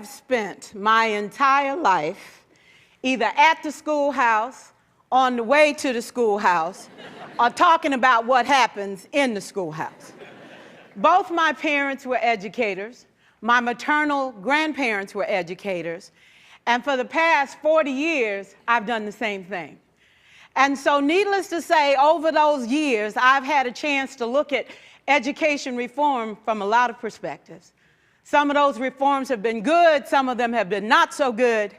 have spent my entire life either at the schoolhouse, on the way to the schoolhouse, or talking about what happens in the schoolhouse. Both my parents were educators. My maternal grandparents were educators. And for the past 40 years, I've done the same thing. And so needless to say, over those years, I've had a chance to look at education reform from a lot of perspectives. Some of those reforms have been good, some of them have been not so good.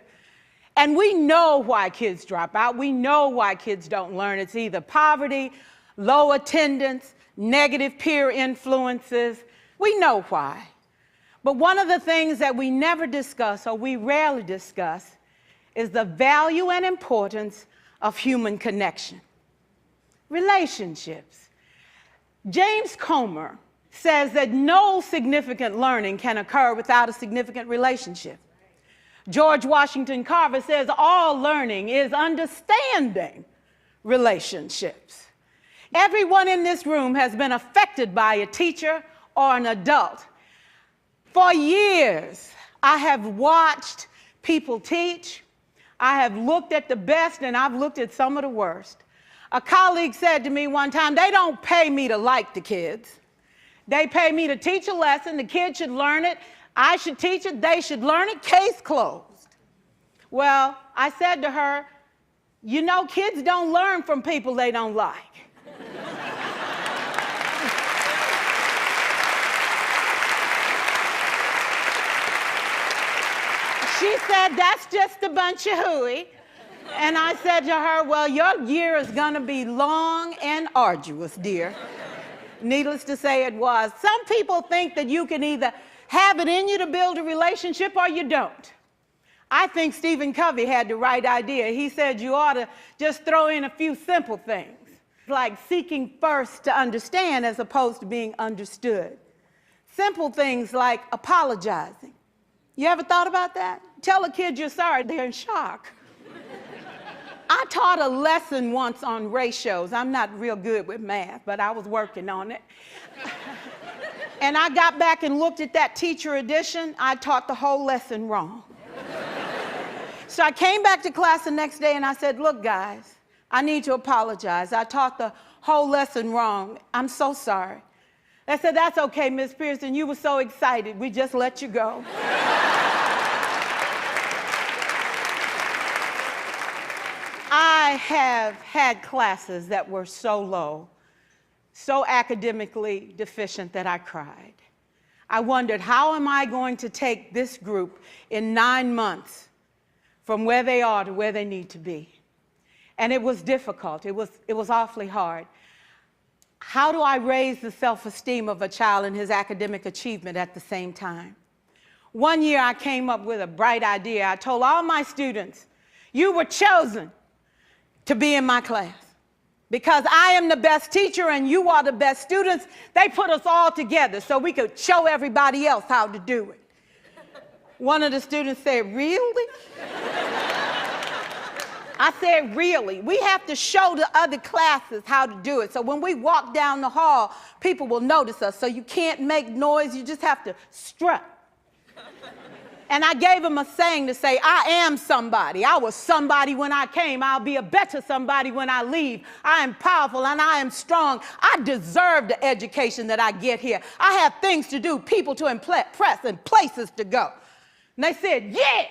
And we know why kids drop out. We know why kids don't learn. It's either poverty, low attendance, negative peer influences. We know why. But one of the things that we never discuss, or we rarely discuss, is the value and importance of human connection. Relationships. James Comer says that no significant learning can occur without a significant relationship. George Washington Carver says all learning is understanding relationships. Everyone in this room has been affected by a teacher or an adult. For years, I have watched people teach. I have looked at the best and I've looked at some of the worst. A colleague said to me one time, they don't pay me to like the kids. They pay me to teach a lesson. The kids should learn it. I should teach it, they should learn it, case closed. Well, I said to her, you know, kids don't learn from people they don't like. She said, that's just a bunch of hooey. And I said to her, well, your year is gonna be long and arduous, dear. Needless to say, it was. Some people think that you can either have it in you to build a relationship or you don't. I think Stephen Covey had the right idea. He said you ought to just throw in a few simple things, like seeking first to understand as opposed to being understood. Simple things like apologizing. You ever thought about that? Tell a kid you're sorry, they're in shock. I taught a lesson once on ratios. I'm not real good with math, but I was working on it. And I got back and looked at that teacher edition. I taught the whole lesson wrong. So I came back to class the next day and I said, look, guys, I need to apologize. I taught the whole lesson wrong. I'm so sorry. They said, that's okay, Miss Pierson. You were so excited. We just let you go. I have had classes that were so low, so academically deficient that I cried. I wondered, how am I going to take this group in 9 months from where they are to where they need to be? And it was difficult. It was awfully hard. How do I raise the self-esteem of a child and his academic achievement at the same time? One year I came up with a bright idea. I told all my students, you were chosen to be in my class. Because I am the best teacher and you are the best students, they put us all together so we could show everybody else how to do it. One of the students said, really? I said, really? We have to show the other classes how to do it. So when we walk down the hall, people will notice us. So you can't make noise, you just have to strut. And I gave him a saying to say, I am somebody. I was somebody when I came. I'll be a better somebody when I leave. I am powerful and I am strong. I deserve the education that I get here. I have things to do, people to impress, and places to go. And they said, yeah.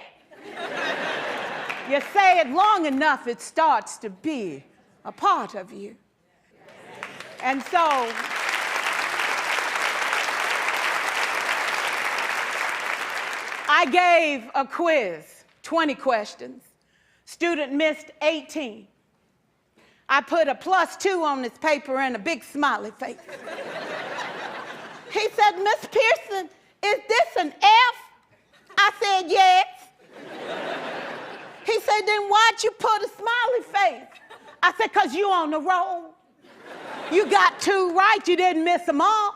You say it long enough, it starts to be a part of you. And so, I gave a quiz, 20 questions. Student missed 18. I put a +2 on this paper and a big smiley face. He said, Miss Pierson, is this an F? I said, yes. He said, then why'd you put a smiley face? I said, because you on the roll. You got 2 right, you didn't miss them all.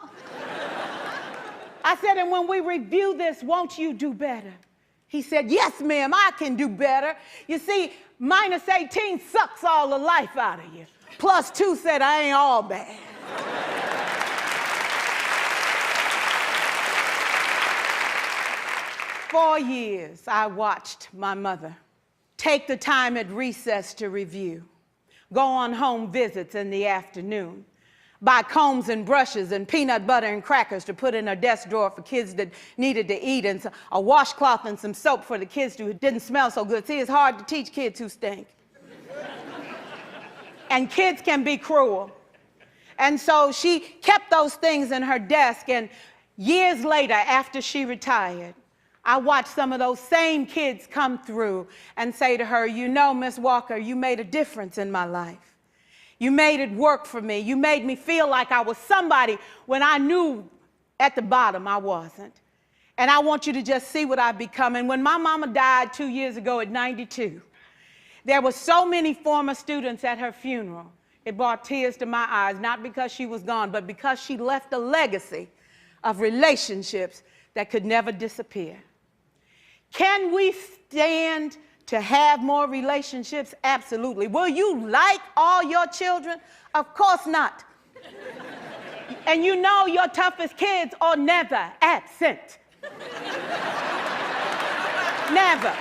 I said, and when we review this, won't you do better? He said, yes, ma'am, I can do better. You see, -18 sucks all the life out of you. +2 said, I ain't all bad. 4 years, I watched my mother take the time at recess to review, go on home visits in the afternoon, buy combs and brushes and peanut butter and crackers to put in her desk drawer for kids that needed to eat, and a washcloth and some soap for the kids who didn't smell so good. See, it's hard to teach kids who stink. And kids can be cruel. And so she kept those things in her desk, and years later, after she retired, I watched some of those same kids come through and say to her, you know, Miss Walker, you made a difference in my life. You made it work for me. You made me feel like I was somebody when I knew at the bottom I wasn't. And I want you to just see what I've become. And when my mama died 2 years ago at 92, there were so many former students at her funeral. It brought tears to my eyes, not because she was gone, but because she left a legacy of relationships that could never disappear. Can we stand to have more relationships? Absolutely. Will you like all your children? Of course not. And you know your toughest kids are never absent. Never.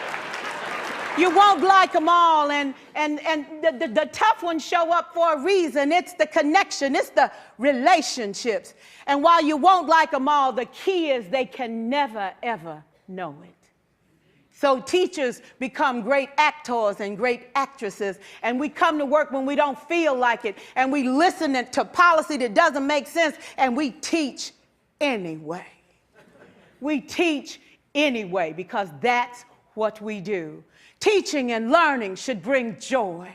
You won't like them all, and the tough ones show up for a reason. It's the connection, it's the relationships. And while you won't like them all, the key is they can never, ever know it. So teachers become great actors and great actresses, and we come to work when we don't feel like it, and we listen to policy that doesn't make sense, and we teach anyway. We teach anyway because that's what we do. Teaching and learning should bring joy.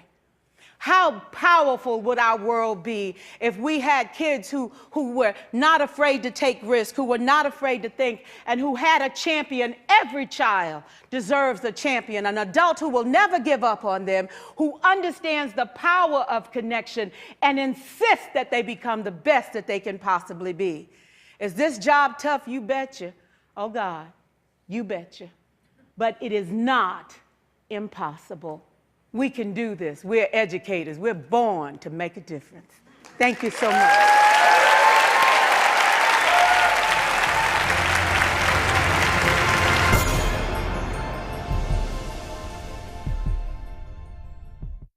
How powerful would our world be if we had kids who were not afraid to take risks, who were not afraid to think, and who had a champion? Every child deserves a champion, an adult who will never give up on them, who understands the power of connection and insists that they become the best that they can possibly be. Is this job tough? You betcha. Oh God, you betcha. But it is not impossible. We can do this. We're educators. We're born to make a difference. Thank you so much.